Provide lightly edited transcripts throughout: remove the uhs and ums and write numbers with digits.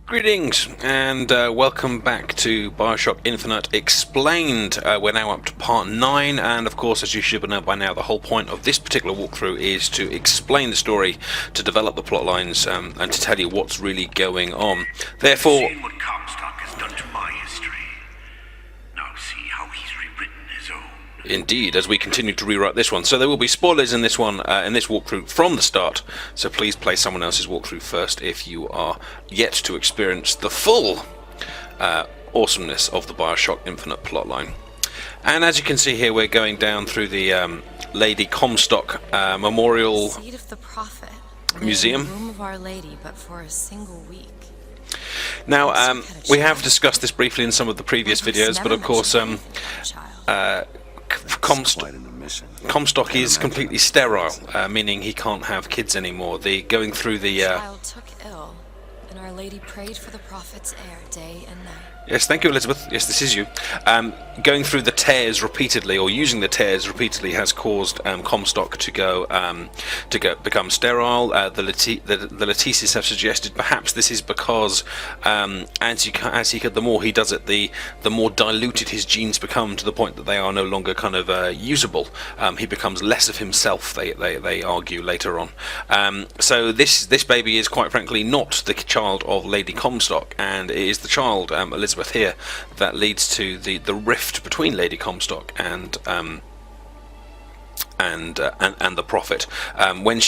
Greetings and welcome back to Bioshock Infinite Explained. We're now up to part 9, and of course, as you should know by now, the whole point of this particular walkthrough is to explain the story, to develop the plot lines, and to tell you what's really going on. Therefore, Seen what Comstock has done to my history. Now see how he's rewritten his own. indeed, as we continue to rewrite this one, so there will be spoilers in this one, in this walkthrough from the start. So please play someone else's walkthrough first if you are yet to experience the full awesomeness of the Bioshock Infinite plotline. And as you can see here, we're going down through the Lady Comstock Memorial Seat of the Prophet. Museum. In the room of Our Lady, but for a single week. Now, we have discussed this briefly in some of the previous videos, but of course, Comstock is completely sterile, meaning he can't have kids anymore. Going through the child took ill, and Our Lady prayed for the Prophet's heir day and night. Yes, thank you, Elizabeth. Yes, this is you. Going through the tears repeatedly, or using the tears repeatedly, has caused Comstock to become sterile. The Letices have suggested perhaps this is because the more he does it, the more diluted his genes become, to the point that they are no longer kind of usable. He becomes less of himself. They argue later on. So this baby is quite frankly not the child of Lady Comstock, and it is the child, Elizabeth here, that leads to the rift between Lady Comstock and the Prophet. When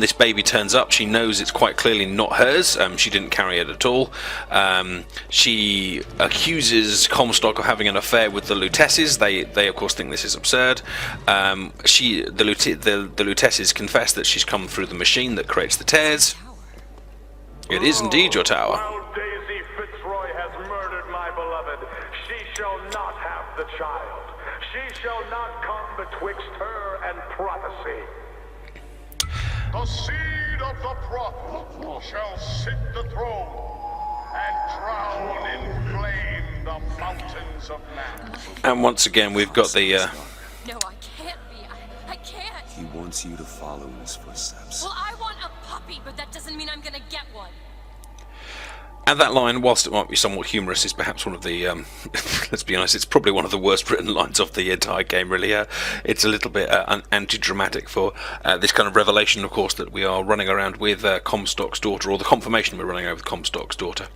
this baby turns up, she knows it's quite clearly not hers. She didn't carry it at all. She accuses Comstock of having an affair with the Luteces. They of course think this is absurd. The Luteces confess that she's come through the machine that creates the tears. It is indeed your tower. The child. She shall not come betwixt her and prophecy. The seed of the prophet shall sit the throne and drown in flame the mountains of man. And once again, we've got the No, I can't be. I can't. He wants you to follow in his footsteps. Well, I want a puppy, but that doesn't mean I'm gonna get one. And that line, whilst it might be somewhat humorous, is perhaps one of the, let's be honest, it's probably one of the worst written lines of the entire game, really. It's a little bit anti-dramatic for this kind of revelation, of course, that we are running around with Comstock's daughter, or the confirmation we're running around with Comstock's daughter.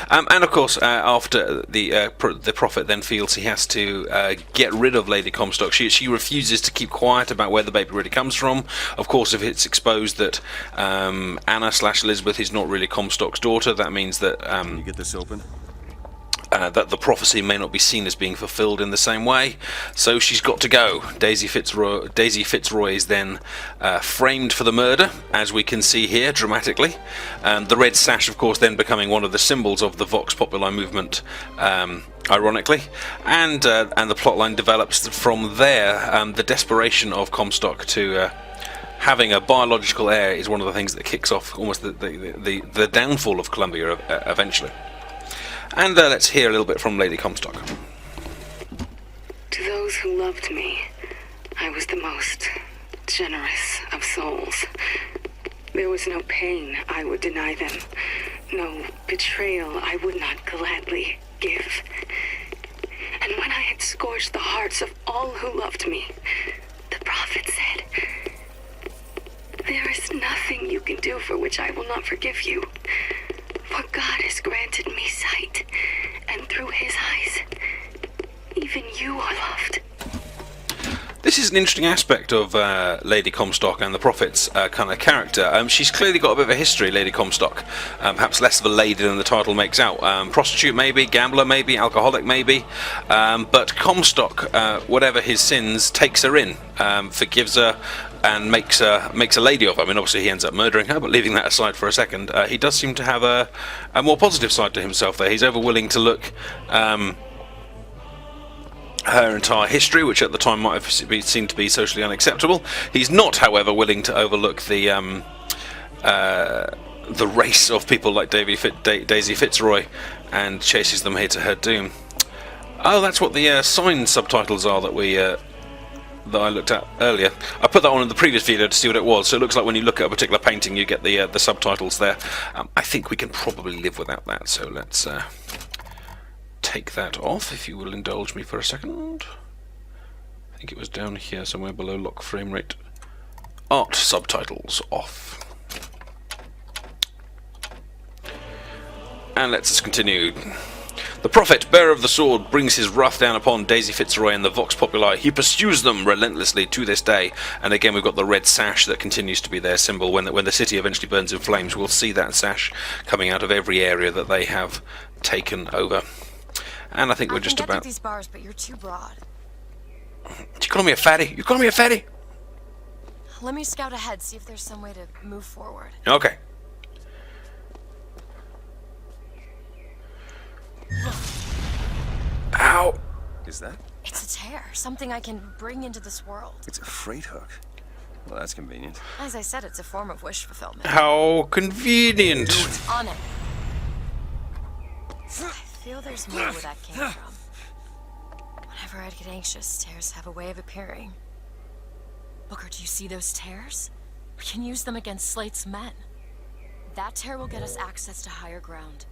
And of course, after the Prophet then feels he has to get rid of Lady Comstock, she refuses to keep quiet about where the baby really comes from. Of course, if it's exposed that Anna/Elizabeth is not really Comstock's daughter, that means that Can you get this open? that the prophecy may not be seen as being fulfilled in the same way, so she's got to go. Daisy Fitzroy is then framed for the murder, as we can see here dramatically. The red sash, of course, then becoming one of the symbols of the Vox Populi movement, ironically, and the plotline develops from there. The desperation of Comstock to having a biological heir is one of the things that kicks off almost the downfall of Columbia eventually. And let's hear a little bit from Lady Comstock. To those who loved me, I was the most generous of souls. There was no pain I would deny them, no betrayal I would not gladly give. And when I had scorched the hearts of all who loved me, the prophet said, "There is nothing you can do for which I will not forgive you. For God has granted me sight, and through his eyes, even you are loved." This is an interesting aspect of Lady Comstock and the Prophet's kind of character. She's clearly got a bit of a history, Lady Comstock. Perhaps less of a lady than the title makes out. Prostitute maybe, gambler maybe, alcoholic maybe. But Comstock, whatever his sins, takes her in, forgives her, and makes a lady of her. I mean, obviously he ends up murdering her, but leaving that aside for a second, he does seem to have a more positive side to himself there. He's ever willing to look her entire history, which at the time might have seemed to be socially unacceptable. He's not, however, willing to overlook the race of people like Daisy Fitzroy, and chases them here to her doom. Oh, that's what the sign subtitles are that we that I looked at earlier. I put that on in the previous video to see what it was. So it looks like when you look at a particular painting, you get the subtitles there. I think we can probably live without that. So let's take that off, if you will indulge me for a second. I think it was down here somewhere below lock frame rate. Art subtitles off. And let's just continue. The prophet, bearer of the sword, brings his wrath down upon Daisy Fitzroy and the Vox Populi. He pursues them relentlessly to this day. And again, we've got the red sash that continues to be their symbol. When the city eventually burns in flames, we'll see that sash coming out of every area that they have taken over. And I think we're just I can get about... through these bars, but you're too broad. You calling me a fatty? You calling me a fatty? Let me scout ahead, see if there's some way to move forward. Okay. Ow! Is that? It's a tear, something I can bring into this world. It's a freight hook. Well, that's convenient. As I said, it's a form of wish fulfillment. How convenient! On it. I feel there's more where that came from. Whenever I'd get anxious, tears have a way of appearing. Booker, do you see those tears? We can use them against Slate's men. That tear will get us access to higher ground.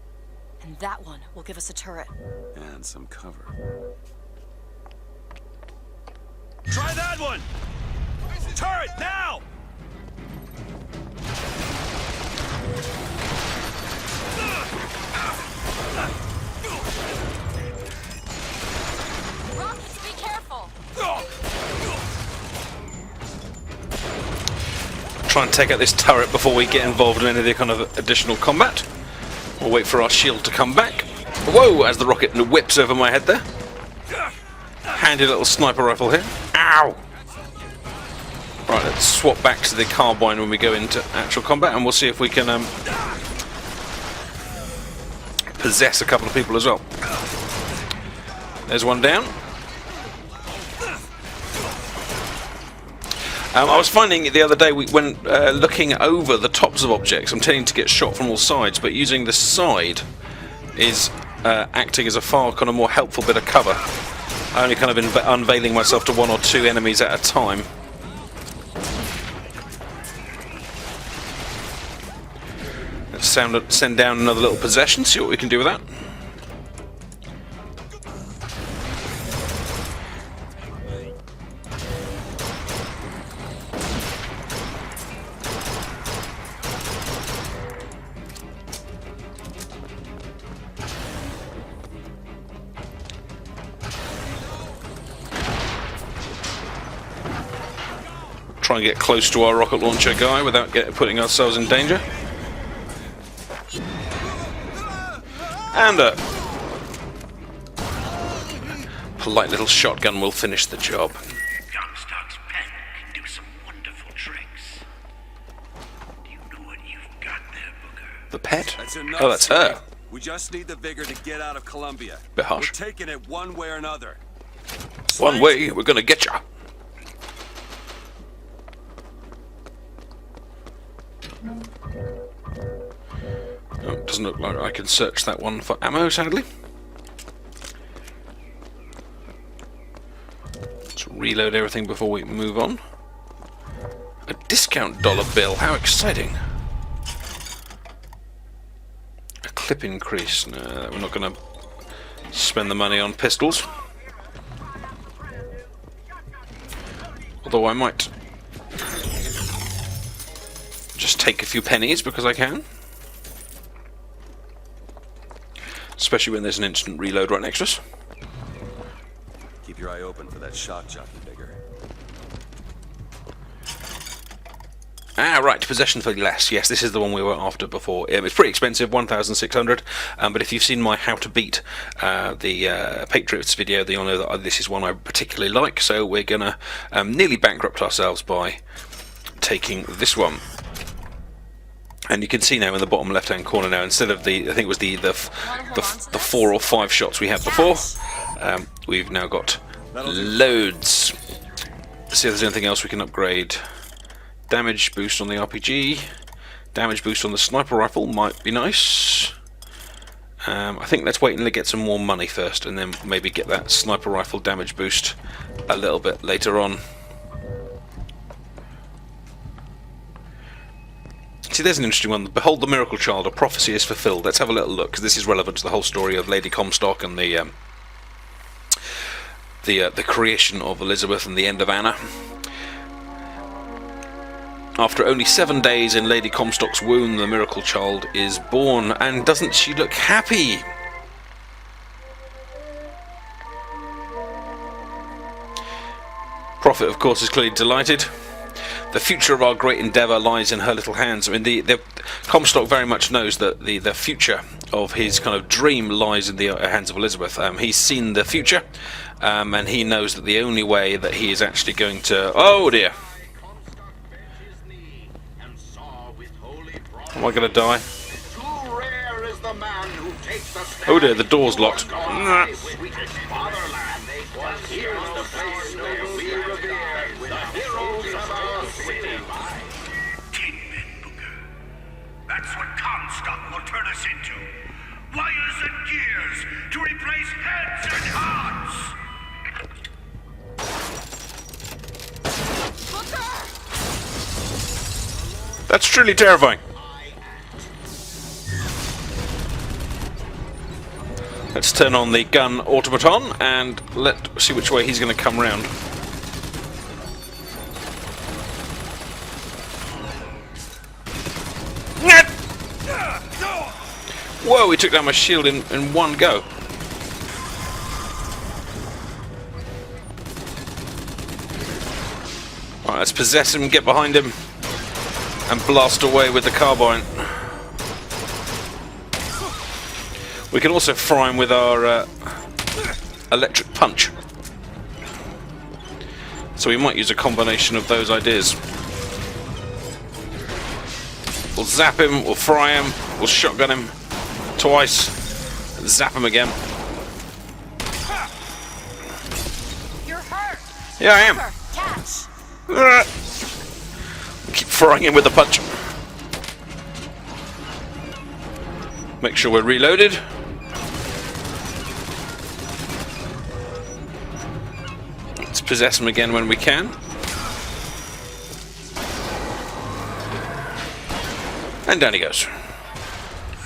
And that one will give us a turret. And some cover. Try that one! Turret, now! Rockets, be careful! Try and take out this turret before we get involved in any of the kind of additional combat. We'll wait for our shield to come back. Whoa, as the rocket whips over my head there. Handy little sniper rifle here. Ow! Right, let's swap back to the carbine when we go into actual combat, and we'll see if we can possess a couple of people as well. There's one down. I was finding the other day when looking over the tops of objects, I'm tending to get shot from all sides, but using the side is acting as a far kind of more helpful bit of cover. Only kind of unveiling myself to one or two enemies at a time. Let's send down another little possession, see what we can do with that. Try and get close to our rocket launcher guy without putting ourselves in danger. And a polite little shotgun will finish the job. Comstock's pen can do some wonderful tricks. Do you know what you've got there, Booker? The pet? That's enough, Oh, that's her. Slate. We just need the Vigor to get out of Columbia. Bit harsh. We're taking it one way or another. One way, we're gonna get ya. Oh, it doesn't look like I can search that one for ammo, sadly. Let's reload everything before we move on. A discount dollar bill, how exciting. A clip increase, no, we're not going to spend the money on pistols. Although I might just take a few pennies because I can. Especially when there's an instant reload right next to us. Keep your eye open for that shock jockey, Vigor. Ah, right, possession for less. Yes, this is the one we were after before. It's pretty expensive, 1,600. But if you've seen my How to Beat the Patriots video, then you'll know that this is one I particularly like. So we're gonna nearly bankrupt ourselves by taking this one. And you can see now in the bottom left-hand corner now, instead of the, I think it was the 4 or 5 shots we had before, we've now got loads. Let's see if there's anything else we can upgrade. Damage boost on the RPG, damage boost on the sniper rifle might be nice. I think let's wait and get some more money first, and then maybe get that sniper rifle damage boost a little bit later on. see, there's an interesting one. Behold the miracle child, a prophecy is fulfilled. Let's have a little look, because this is relevant to the whole story of Lady Comstock and the creation of Elizabeth and the end of Anna. After only 7 days in Lady Comstock's womb, the miracle child is born, and doesn't she look happy? Prophet, of course, is clearly delighted. The future of our great endeavour lies in her little hands. I mean, the Comstock very much knows that the future of his kind of dream lies in the hands of Elizabeth. He's seen the future, and he knows that the only way that he is actually going to... Oh dear! Am I going to die? Oh dear, the door's locked. That's what Comstock will turn us into. Wires and gears to replace heads and hearts. That's truly terrifying. Let's turn on the gun automaton and let's see which way he's going to come round. Whoa, he took down my shield in one go. Alright, let's possess him, get behind him, and blast away with the carbine. We can also fry him with our electric punch. So we might use a combination of those ideas. We'll zap him, we'll fry him, we'll shotgun him twice, and zap him again. You're hurt. Yeah, I am. Catch. Keep frying him with the punch. Make sure we're reloaded. Let's possess him again when we can. And down he goes.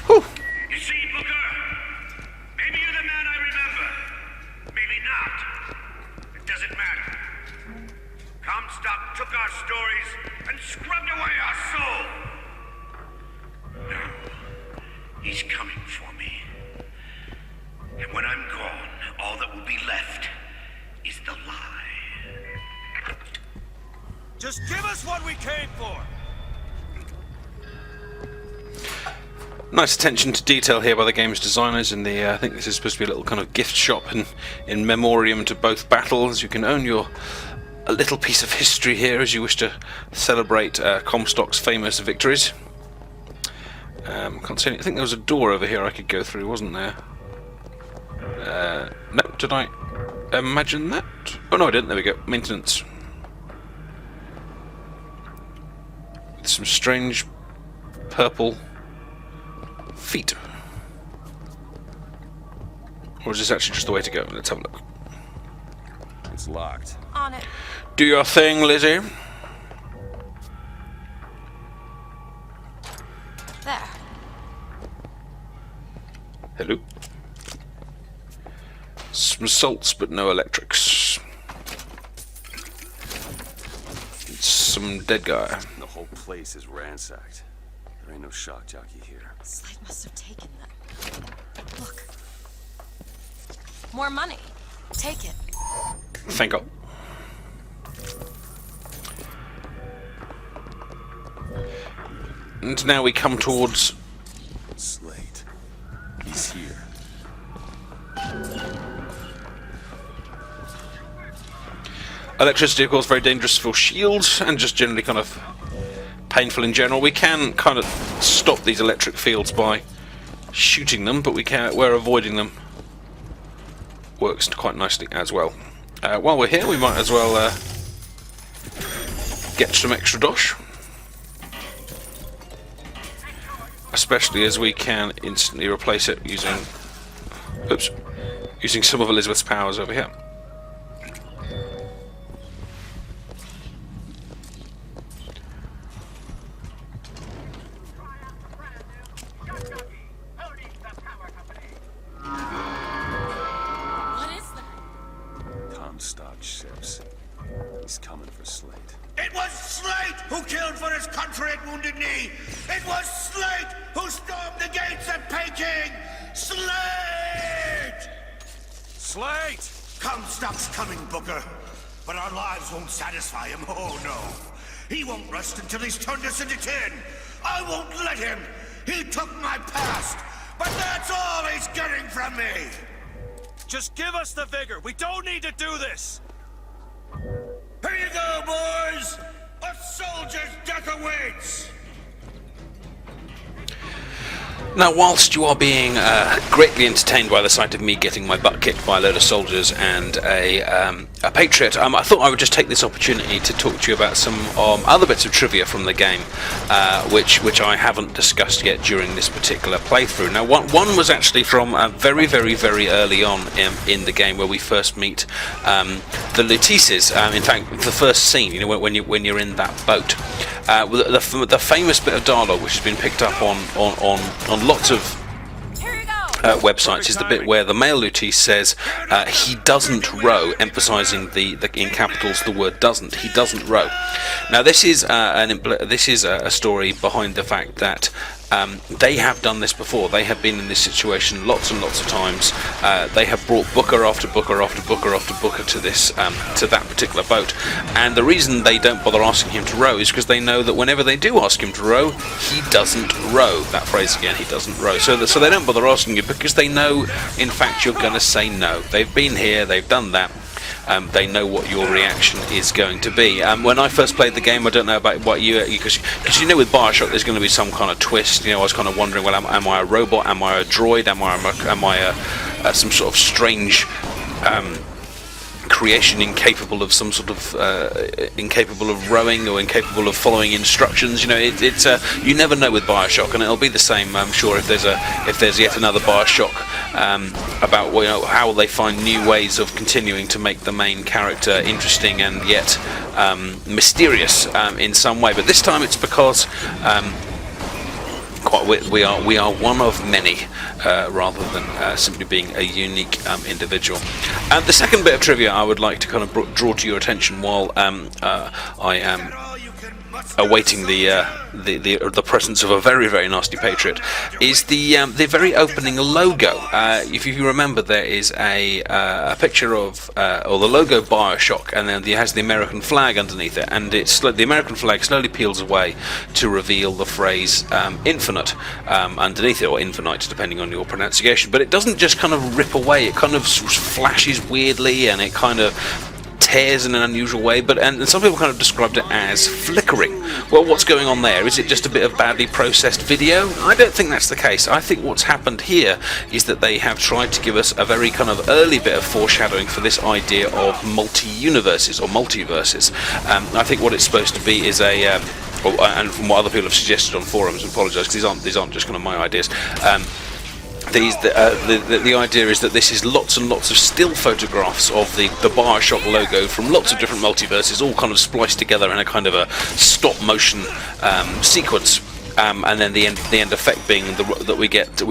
Whew. You see, Booker? Maybe you're the man I remember. Maybe not. It doesn't matter. Comstock took our stories and scrubbed away our soul. Now, he's coming for me. And when I'm gone, all that will be left is the lie. Just give us what we came for! Nice attention to detail here by the game's designers in the, I think this is supposed to be a little kind of gift shop in memoriam to both battles. You can own a little piece of history here as you wish to celebrate Comstock's famous victories. Can't see any, I think there was a door over here I could go through, wasn't there? No, did I imagine that? Oh no, I didn't. There we go. Maintenance. With some strange purple feet. Or is this actually just the way to go? Let's have a look. It's locked. On it. Do your thing, Lizzie. There. Hello. Some salts, but no electrics. Some dead guy. The whole place is ransacked. There ain't no shock jockey here. Slate must have taken them. Look. More money. Take it. Thank God. And now we come towards Slate. He's here. electricity, of course, very dangerous for shields and just generally kind of painful in general. We can kind of stop these electric fields by shooting them, but we're avoiding them. Works quite nicely as well. While we're here, we might as well get some extra dosh, especially as we can instantly replace it using some of Elizabeth's powers over here. ships. He's coming for Slate. It was Slate who killed for his country at Wounded Knee! It was Slate who stormed the gates at Peking! Slate! Slate! Comstock's coming, Booker. But our lives won't satisfy him, oh no. He won't rest until he's turned us into tin. I won't let him. He took my past, but that's all he's getting from me. Just give us the Vigor. We don't need to do this. Here you go, boys. A soldier's death awaits. Now, whilst you are being greatly entertained by the sight of me getting my butt kicked by a load of soldiers and a patriot, I thought I would just take this opportunity to talk to you about some other bits of trivia from the game, which I haven't discussed yet during this particular playthrough. Now, one was actually from very, very, very early on in the game, where we first meet the Lutices. In fact, the first scene, you know, when you're in that boat. The famous bit of dialogue, which has been picked up on lots of websites, is the bit where the male Lutece says he doesn't row, emphasising in capitals the word doesn't. He doesn't row. Now this is a story behind the fact that they have done this before. They have been in this situation lots and lots of times. They have brought Booker after Booker after Booker after Booker to this to that particular boat, and the reason they don't bother asking him to row is because they know that whenever they do ask him to row, he doesn't row. That phrase again, he doesn't row. So they don't bother asking you because they know, in fact, you're going to say no. They've been here, they've done that. They know what your reaction is going to be. When I first played the game, I don't know about what because you know with Bioshock there's going to be some kind of twist. You know, I was kind of wondering, well, am I a robot? Am I a droid? Am I some sort of strange creation incapable of some sort of incapable of rowing or incapable of following instructions? You know, it's you never know with Bioshock, and it'll be the same, I'm sure, if there's yet another Bioshock about, you know, how will they find new ways of continuing to make the main character interesting and yet mysterious in some way. But this time it's because we are one of many, rather than simply being a unique individual. And the second bit of trivia I would like to kind of draw to your attention while I am awaiting the presence of a very, very nasty patriot is the very opening logo. If you remember, there is a picture of or the logo Bioshock, and then it has the American flag underneath it, and the American flag slowly peels away to reveal the phrase infinite underneath it, or infinite depending on your pronunciation. But it doesn't just kind of rip away, it kind of flashes weirdly, and it kind of tears in an unusual way, and some people kind of described it as flickering. Well, what's going on there? Is it just a bit of badly processed video? I don't think that's the case. I think what's happened here is that they have tried to give us a very kind of early bit of foreshadowing for this idea of multi-universes or multiverses. I think what it's supposed to be is and from what other people have suggested on forums, I apologise because these aren't just kind of my ideas. The idea is that this is lots and lots of still photographs of the Bioshock logo from lots of different multiverses, all kind of spliced together in a kind of a stop motion sequence. And then the end effect being that we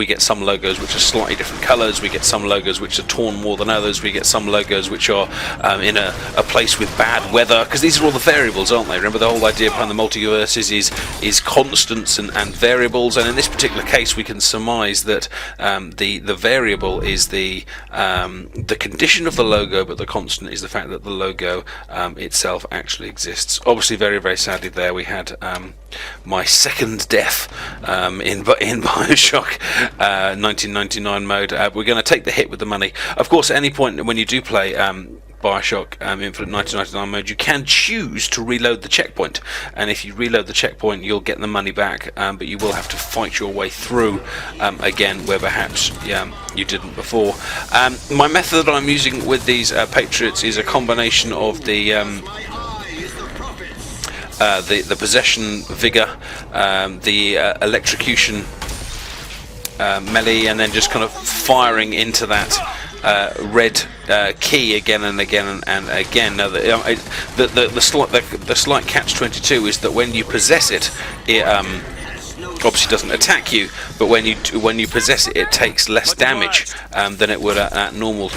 get some logos which are slightly different colours. We get some logos which are torn more than others. We get some logos which are in a place with bad weather, because these are all the variables, aren't they? Remember, the whole idea behind the multiverses is constants and variables, and in this particular case we can surmise that the variable is the condition of the logo, but the constant is the fact that the logo itself actually exists. Obviously, very, very sadly, there we had my second death in Bioshock 1999 mode. We're going to take the hit with the money. Of course, at any point when you do play Bioshock Infinite 1999 mode, you can choose to reload the checkpoint, and if you reload the checkpoint you'll get the money back, but you will have to fight your way through again where perhaps you didn't before. My method that I'm using with these Patriots is a combination of the possession Vigor, the electrocution melee, and then just kind of firing into that red key again and again and again. Now, the slight catch-22 is that when you possess it, obviously doesn't attack you, but when you possess it, it takes less damage than it would at normal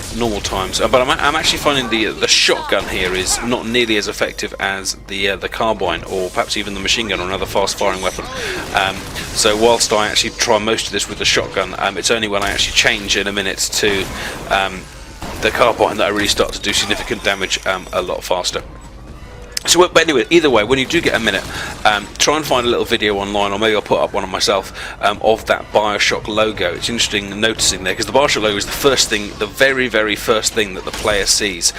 times. But I'm actually finding the shotgun here is not nearly as effective as the carbine, or perhaps even the machine gun or another fast-firing weapon. So whilst I actually try most of this with the shotgun, it's only when I actually change in a minute to the carbine that I really start to do significant damage a lot faster. So, but anyway, either way, when you do get a minute, try and find a little video online, or maybe I'll put up one of myself, of that Bioshock logo. It's interesting noticing there, because the Bioshock logo is the first thing, the very, very first thing that the player sees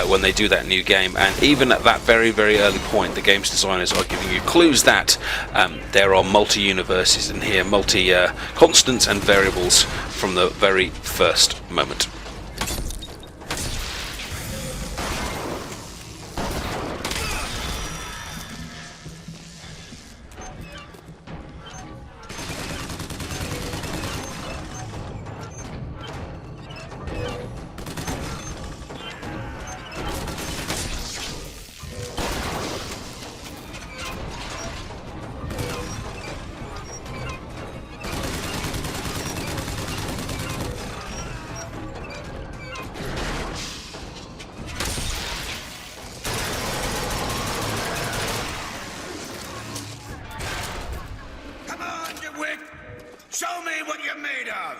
when they do that new game. And even at that very, very early point, the game's designers are giving you clues that there are multi-universes in here, multi-constants and variables from the very first moment. Show me what you're made of!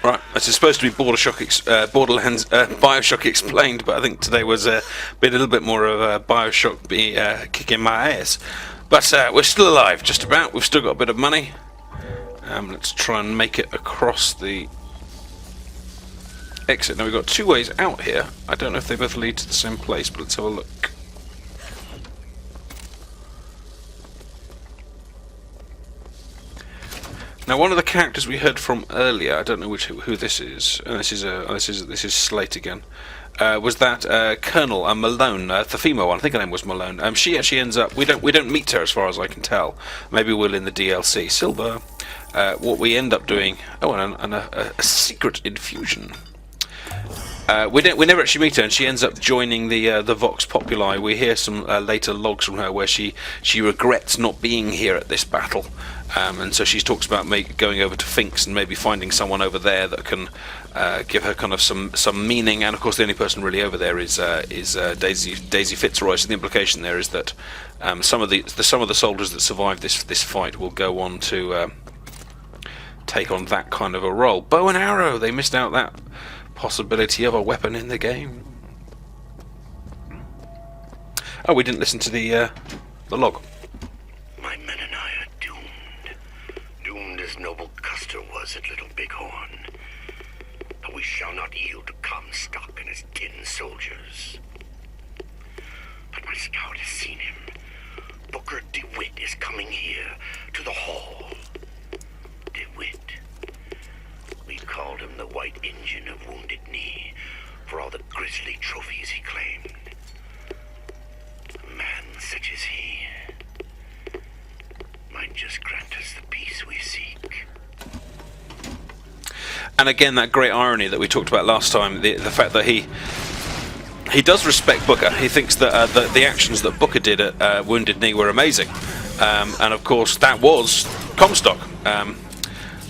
Right, this is supposed to be Bioshock explained, but I think today was a little bit more of a Bioshock kicking my ass. But we're still alive, just about. We've still got a bit of money. Let's try and make it across the exit. Now we've got two ways out here. I don't know if they both lead to the same place, but let's have a look. Now, one of the characters we heard from earlier, I don't know who this is. This is Slate again. Was that Colonel Malone, the female one? I think her name was Malone. She actually ends up. We don't meet her as far as I can tell. Maybe we'll in the DLC. Silver. What we end up doing? Oh, and a secret infusion. We never actually meet her, and she ends up joining the Vox Populi. We hear some later logs from her where she regrets not being here at this battle, and so she talks about going over to Finks and maybe finding someone over there that can give her kind of some meaning. And of course, the only person really over there is Daisy Fitzroy. So the implication there is that some of the soldiers that survive this fight will go on to take on that kind of a role. Bow and arrow. They missed out that possibility of a weapon in the game. Oh, we didn't listen to the log. My men and I are doomed. Doomed as noble Custer was at Little Bighorn. But we shall not yield to Comstock and his tin soldiers. But my scout has seen him. Booker DeWitt is coming here to the hall. DeWitt. We called him the White Engine of Wounded Knee for all the grisly trophies he claimed. A man such as he might just grant us the peace we seek. And again, that great irony that we talked about last time, the fact that he does respect Booker. He thinks that the actions that Booker did at Wounded Knee were amazing. And of course, that was Comstock.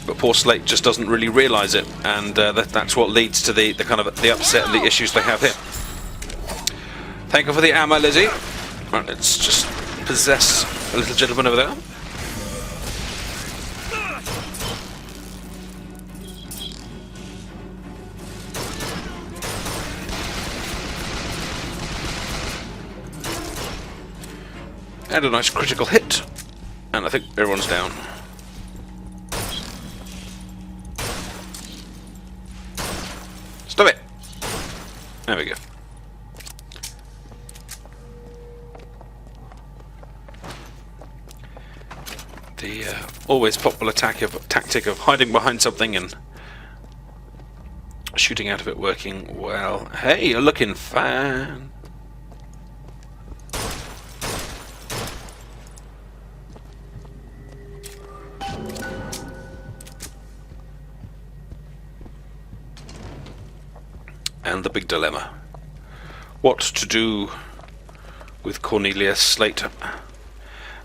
But poor Slate just doesn't really realise it, and that's what leads to the kind of the upset and the issues they have here. Thank you for the ammo, Lizzie. Right, let's just possess a little gentleman over there. And a nice critical hit, and I think everyone's down. Stop it! There we go. The always popular tactic of hiding behind something and shooting out of it working well. Hey, you're looking fine. And the big dilemma. What to do Cornelius Slate.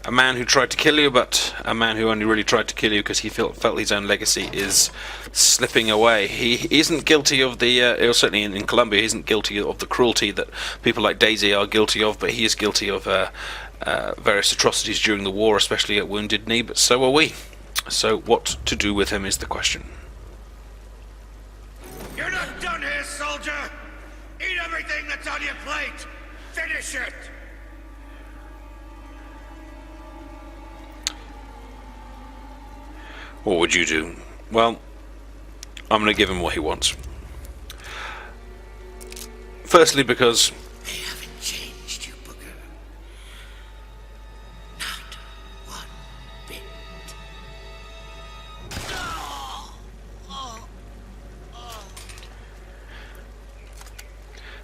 A man who tried to kill you, but a man who only really tried to kill you because he felt his own legacy is slipping away. He isn't guilty of the, or certainly in Colombia, he isn't guilty of the cruelty that people like Daisy are guilty of, but he is guilty of various atrocities during the war, especially at Wounded Knee, but so are we. So what to do with him is the question. You're not done here, soldier! Eat everything that's on your plate! Finish it! What would you do? Well, I'm going to give him what he wants. Firstly, because They haven't changed you, Booker. Not one bit.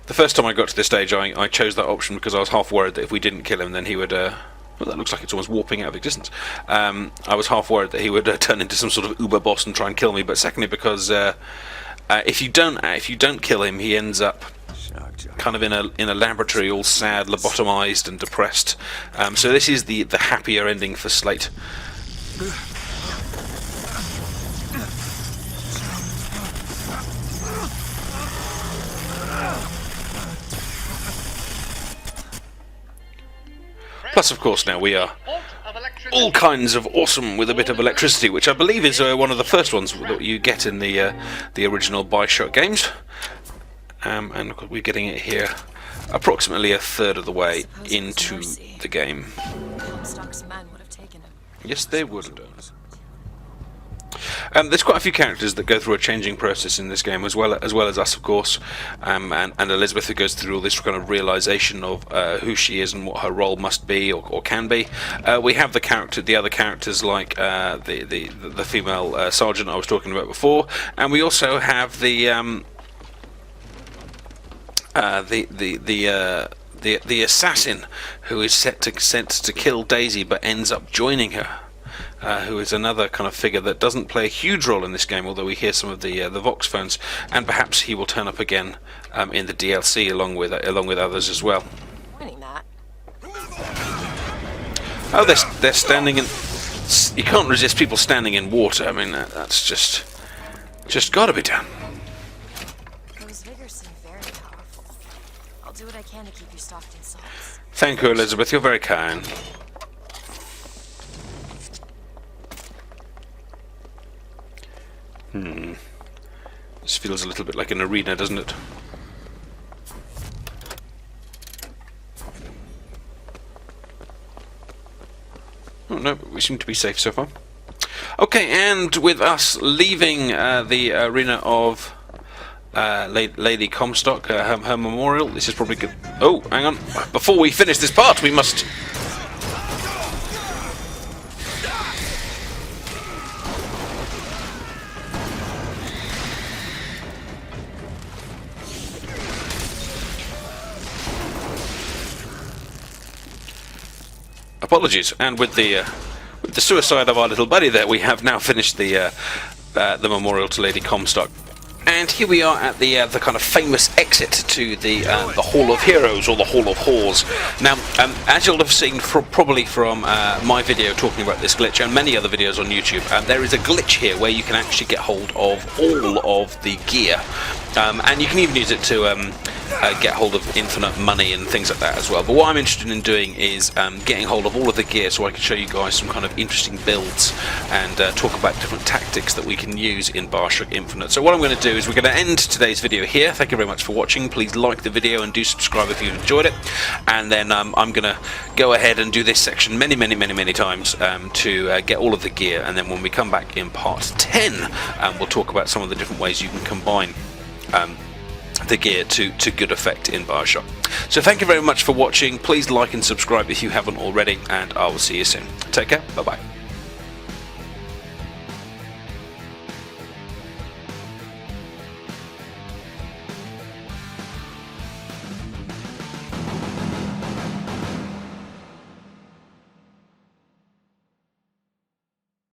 the first time I got to this stage, I chose that option because I was half worried that if we didn't kill him, then he would. Well, that looks like it's almost warping out of existence. I was half worried that he would turn into some sort of uber boss and try and kill me. But secondly, because if you don't kill him, he ends up kind of in a laboratory, all sad, lobotomized, and depressed. So this is the happier ending for Slate. Plus, of course, now we are all kinds of awesome with a bit of electricity, which I believe is one of the first ones that you get in the original Bioshock games. And we're getting it here approximately a third of the way into the game. Comstock's men would have taken him. Yes, they would have done. There's quite a few characters that go through a changing process in this game, as well as us, of course, and Elizabeth, who goes through all this kind of realization of who she is and what her role must be or can be. We have the other characters like the female sergeant I was talking about before, and we also have the assassin who is sent to kill Daisy but ends up joining her. Who is another kind of figure that doesn't play a huge role in this game, although we hear some of the Vox phones, and perhaps he will turn up again in the DLC along with others as well. Pointing that. Oh, they're standing in. You can't resist people standing in water. I mean, that's just got to be done. Those Vigors seem very powerful. I'll do what I can to keep you stocked in salts. Thank you, Elizabeth. You're very kind. This feels a little bit like an arena, doesn't it? Oh no, we seem to be safe so far. Okay, and with us leaving the arena of Lady Comstock, her memorial, this is probably good. Oh, hang on. Before we finish this part, we must... Apologies, and with the suicide of our little buddy there, we have now finished the memorial to Lady Comstock. And here we are at the kind of famous exit to the Hall of Heroes, or the Hall of Whores. Now, as you'll have seen probably from my video talking about this glitch and many other videos on YouTube, there is a glitch here where you can actually get hold of all of the gear. And you can even use it to get hold of infinite money and things like that as well. But what I'm interested in doing is getting hold of all of the gear so I can show you guys some kind of interesting builds and talk about different tactics that we can use in Bioshock Infinite. So what I'm going to do is we're going to end today's video here. Thank you very much for watching. Please like the video and do subscribe if you enjoyed it. And then I'm going to go ahead and do this section many times to get all of the gear. And then when we come back in part 10, we'll talk about some of the different ways you can combine the gear to good effect in Bioshock. So thank you very much for watching. Please like and subscribe if you haven't already, and I will see you soon. Take care. Bye bye.